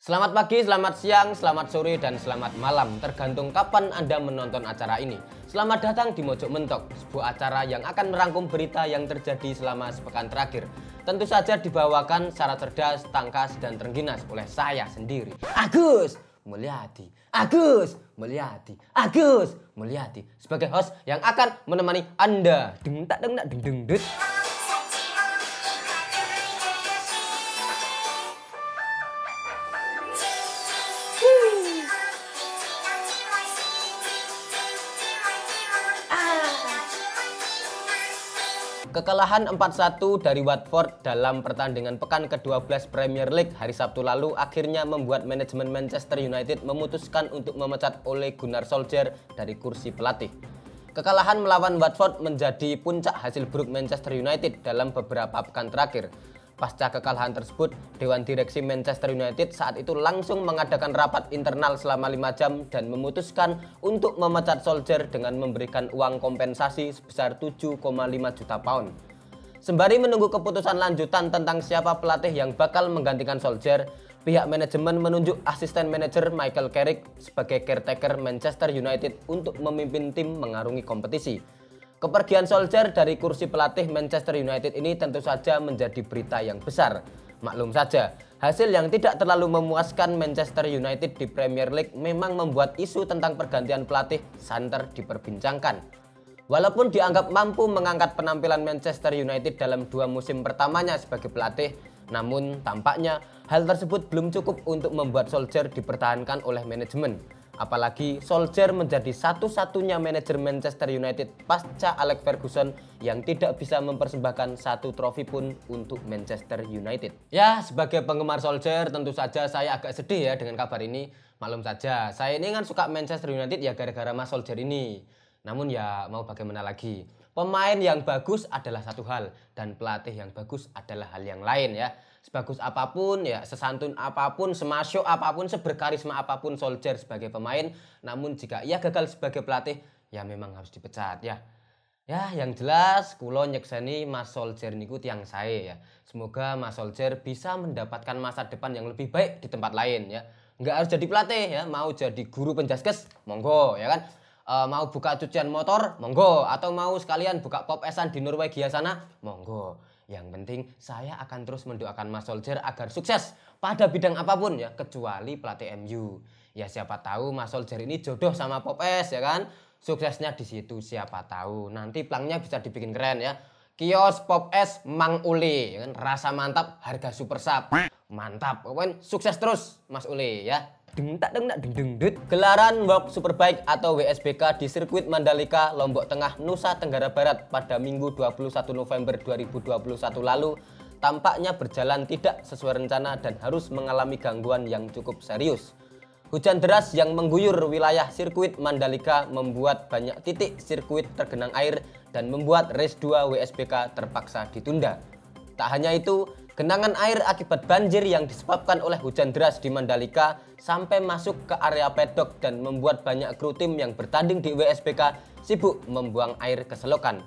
Selamat pagi, selamat siang, selamat sore, dan selamat malam, tergantung kapan Anda menonton acara ini. Selamat datang di Mojok Mentok, sebuah acara yang akan merangkum berita yang terjadi selama sepekan terakhir. Tentu saja dibawakan secara cerdas, tangkas, dan terengginas oleh saya sendiri, Agus Mulyadi. Agus Mulyadi, Agus Mulyadi, sebagai host yang akan menemani Anda. Deng tak deng tak deng deng dut. Kekalahan 4-1 dari Watford dalam pertandingan pekan ke-12 Premier League hari Sabtu lalu akhirnya membuat manajemen Manchester United memutuskan untuk memecat Ole Gunnar Solskjaer dari kursi pelatih. Kekalahan melawan Watford menjadi puncak hasil buruk Manchester United dalam beberapa pekan terakhir. Pasca kekalahan tersebut, Dewan Direksi Manchester United saat itu langsung mengadakan rapat internal selama 5 jam dan memutuskan untuk memecat Solskjaer dengan memberikan uang kompensasi sebesar 7,5 juta pound. Sembari menunggu keputusan lanjutan tentang siapa pelatih yang bakal menggantikan Solskjaer, pihak manajemen menunjuk asisten manajer Michael Carrick sebagai caretaker Manchester United untuk memimpin tim mengarungi kompetisi. Kepergian Solskjaer dari kursi pelatih Manchester United ini tentu saja menjadi berita yang besar. Maklum saja, hasil yang tidak terlalu memuaskan Manchester United di Premier League memang membuat isu tentang pergantian pelatih santer diperbincangkan. Walaupun dianggap mampu mengangkat penampilan Manchester United dalam 2 musim pertamanya sebagai pelatih, namun tampaknya hal tersebut belum cukup untuk membuat Solskjaer dipertahankan oleh manajemen. Apalagi Solskjaer menjadi satu-satunya manajer Manchester United pasca Alex Ferguson yang tidak bisa mempersembahkan 1 trofi pun untuk Manchester United. Ya, sebagai penggemar Solskjaer tentu saja saya agak sedih ya dengan kabar ini. Maklum saja, saya ini kan suka Manchester United ya gara-gara Mas Solskjaer ini. Namun ya mau bagaimana lagi. Pemain yang bagus adalah satu hal dan pelatih yang bagus adalah hal yang lain ya. Sebagus apapun, ya sesantun apapun, semasyuk apapun, seberkarisma apapun Solskjaer sebagai pemain, namun jika ia gagal sebagai pelatih, ya memang harus dipecat ya. Ya, yang jelas kulo nyekseni Mas Solskjaer niku tiyang sae ya. Semoga Mas Solskjaer bisa mendapatkan masa depan yang lebih baik di tempat lain ya. Nggak harus jadi pelatih ya, mau jadi guru penjaskes, monggo ya kan. Mau buka cucian motor, monggo. Atau mau sekalian buka pop esan di Norwegia sana, monggo. Yang penting saya akan terus mendoakan Mas Solskjaer agar sukses pada bidang apapun ya, kecuali pelatih MU. Ya siapa tahu Mas Solskjaer ini jodoh sama Popes ya kan. Suksesnya di situ siapa tahu. Nanti plangnya bisa dibikin keren ya. Kios Popes Mang Ule ya kan, rasa mantap, harga super sap. Mantap. Pokoknya sukses terus Mas Ule ya. Deng tak deng tak deng deng dut. Gelaran World Superbike atau WSBK di sirkuit Mandalika, Lombok Tengah, Nusa Tenggara Barat pada Minggu 21 November 2021 lalu tampaknya berjalan tidak sesuai rencana dan harus mengalami gangguan yang cukup serius. Hujan deras yang mengguyur wilayah sirkuit Mandalika membuat banyak titik sirkuit tergenang air dan membuat race 2 WSBK terpaksa ditunda. Tak hanya itu, genangan air akibat banjir yang disebabkan oleh hujan deras di Mandalika sampai masuk ke area pedok dan membuat banyak kru tim yang bertanding di WSBK sibuk membuang air ke selokan.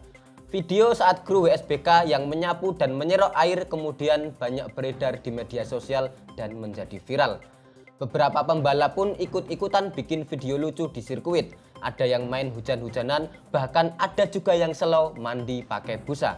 Video saat kru WSBK yang menyapu dan menyerok air kemudian banyak beredar di media sosial dan menjadi viral. Beberapa pembalap pun ikut-ikutan bikin video lucu di sirkuit. Ada yang main hujan-hujanan, bahkan ada juga yang slow mandi pakai busa.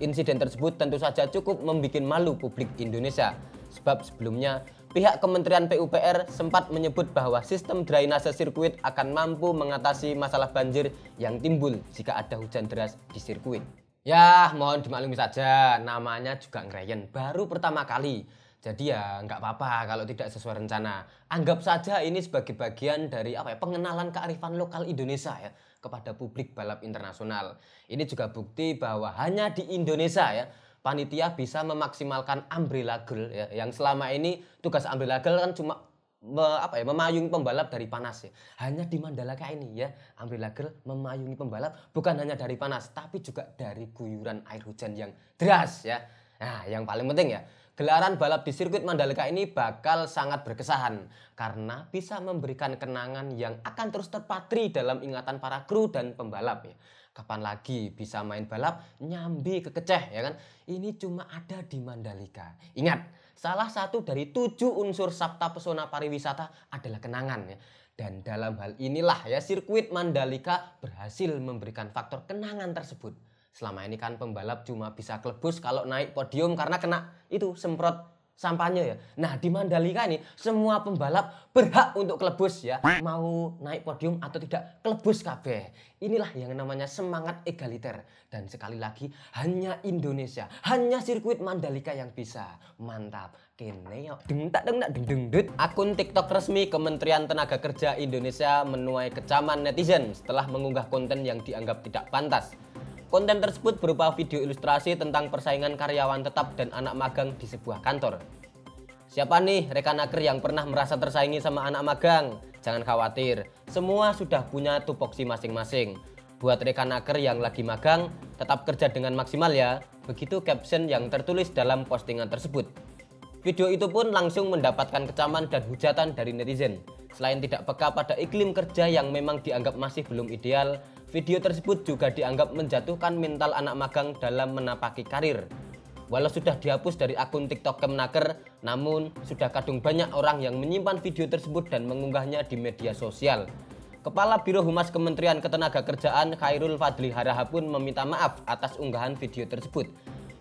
Insiden tersebut tentu saja cukup membuat malu publik Indonesia. Sebab sebelumnya pihak Kementerian PUPR sempat menyebut bahwa sistem drainase sirkuit akan mampu mengatasi masalah banjir yang timbul jika ada hujan deras di sirkuit. Ya mohon dimaklumi saja, namanya juga ngreyen, baru pertama kali. Jadi ya nggak apa-apa kalau tidak sesuai rencana. Anggap saja ini sebagai bagian dari pengenalan kearifan lokal Indonesia ya kepada publik balap internasional. Ini juga bukti bahwa hanya di Indonesia ya panitia bisa memaksimalkan umbrella girl ya, yang selama ini tugas umbrella girl kan cuma memayungi pembalap dari panas ya. Hanya di Mandalika ini ya umbrella girl memayungi pembalap bukan hanya dari panas tapi juga dari guyuran air hujan yang deras ya. Nah, yang paling penting ya, gelaran balap di sirkuit Mandalika ini bakal sangat berkesan karena bisa memberikan kenangan yang akan terus terpatri dalam ingatan para kru dan pembalap ya. Kapan lagi bisa main balap nyambi kekeceh ya kan? Ini cuma ada di Mandalika. Ingat, salah satu dari 7 unsur sabta pesona pariwisata adalah kenangan ya. Dan dalam hal inilah ya sirkuit Mandalika berhasil memberikan faktor kenangan tersebut. Selama ini kan pembalap cuma bisa klebus kalau naik podium karena kena itu semprot sampahnya ya. Nah di Mandalika ini semua pembalap berhak untuk klebus ya. Mau naik podium atau tidak klebus kabeh. Inilah yang namanya semangat egaliter. Dan sekali lagi hanya Indonesia, hanya sirkuit Mandalika yang bisa. Mantap. Kene yo. Akun TikTok resmi Kementerian Tenaga Kerja Indonesia menuai kecaman netizen setelah mengunggah konten yang dianggap tidak pantas. Konten tersebut berupa video ilustrasi tentang persaingan karyawan tetap dan anak magang di sebuah kantor. Siapa nih rekanaker yang pernah merasa tersaingi sama anak magang? Jangan khawatir, semua sudah punya tupoksi masing-masing. Buat rekanaker yang lagi magang, tetap kerja dengan maksimal ya. Begitu caption yang tertulis dalam postingan tersebut. Video itu pun langsung mendapatkan kecaman dan hujatan dari netizen. Selain tidak peka pada iklim kerja yang memang dianggap masih belum ideal, video tersebut juga dianggap menjatuhkan mental anak magang dalam menapaki karir. Walau sudah dihapus dari akun TikTok Kemenaker, namun sudah kadung banyak orang yang menyimpan video tersebut dan mengunggahnya di media sosial. Kepala Biro Humas Kementerian Ketenagakerjaan Khairul Fadli Haraha pun meminta maaf atas unggahan video tersebut.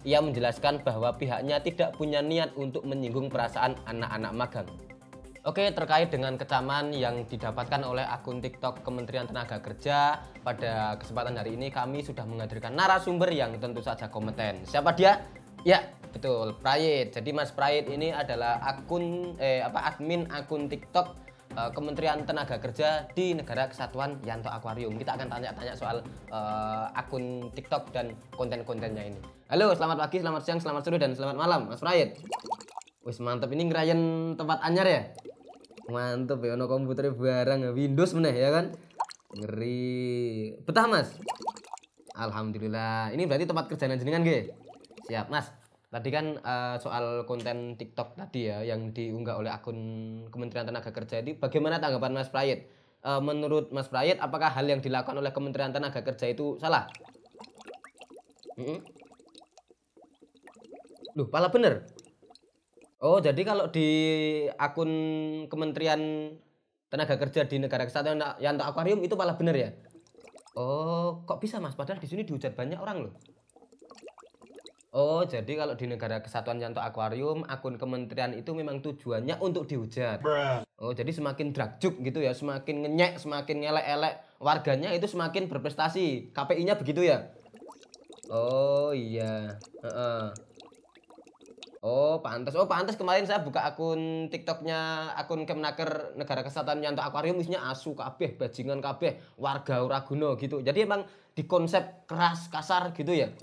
Ia menjelaskan bahwa pihaknya tidak punya niat untuk menyinggung perasaan anak-anak magang. Oke, terkait dengan kecaman yang didapatkan oleh akun TikTok Kementerian Tenaga Kerja, pada kesempatan hari ini kami sudah menghadirkan narasumber yang tentu saja kompeten. Siapa dia? Ya, betul, Prayit. Jadi Mas Prayit ini adalah admin akun TikTok Kementerian Tenaga Kerja di Negara Kesatuan Yanto Aquarium. Kita akan tanya-tanya soal akun TikTok dan konten-kontennya ini. Halo, selamat pagi, selamat siang, selamat sore, dan selamat malam, Mas Prayit. Wis mantep, ini ngerayain tempat anyar ya? Mantep ya, ono komputer barang Windows meneh ya kan? Ngeri. Betah Mas? Alhamdulillah. Ini berarti tempat kerjaan jenengan nggih? Siap Mas. Tadi kan soal konten TikTok tadi ya yang diunggah oleh akun Kementerian Tenaga Kerja ini, bagaimana tanggapan Mas Prayit? Menurut Mas Prayit, apakah hal yang dilakukan oleh Kementerian Tenaga Kerja itu salah? Loh, malah bener? Oh, jadi kalau di akun Kementerian Tenaga Kerja di Negara Kesatuan Yanto Aquarium itu malah bener ya? Oh, kok bisa Mas? Padahal di sini dihujat banyak orang loh. Oh, jadi kalau di Negara Kesatuan Yanto Aquarium, akun kementerian itu memang tujuannya untuk dihujat. Oh, jadi semakin dragjuk gitu ya, semakin ngenyek, semakin ngelek-elek warganya itu semakin berprestasi. KPI-nya begitu ya? Oh iya. Oh pantas kemarin saya buka akun TikToknya akun Kemenaker Negara Kesatuan Yanto Aquarium, isinya asu kabeh, bajingan kabeh, warga ora guna gitu. Jadi emang di konsep keras, kasar gitu ya.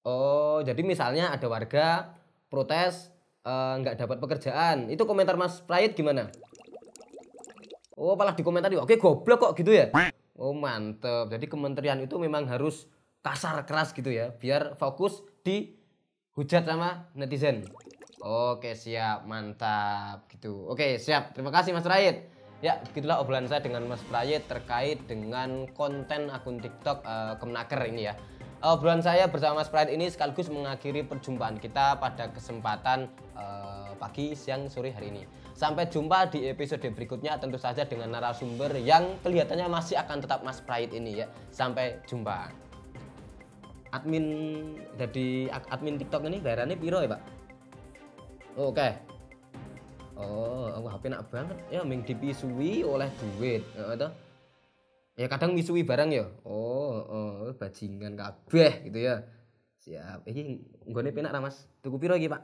Oh, jadi misalnya ada warga protes nggak dapat pekerjaan, itu komentar Mas Prayit gimana? Oh, malah dikomentari, oke goblok kok gitu ya? Oh mantep. Jadi kementerian itu memang harus kasar keras gitu ya, biar fokus di hujat sama netizen. Oke siap, mantap gitu. Oke siap, terima kasih Mas Prayit. Ya begitulah obrolan saya dengan Mas Prayit terkait dengan konten akun TikTok Kemenaker ini ya. Obrolan saya bersama Mas Prayit ini sekaligus mengakhiri perjumpaan kita pada kesempatan pagi, siang, sore hari ini. Sampai jumpa di episode berikutnya, tentu saja dengan narasumber yang kelihatannya masih akan tetap Mas Prayit ini ya. Sampai jumpa. Admin TikTok ini bayarannya piro ya Pak? Oh, oke. Oh, aku HP nak banget ya, ming dipisui oleh duit ya kadang misui barang ya. Oh, bajingan kabeh gitu ya. Siap. Iki nggone penak ra Mas? Tuku piro iki Pak?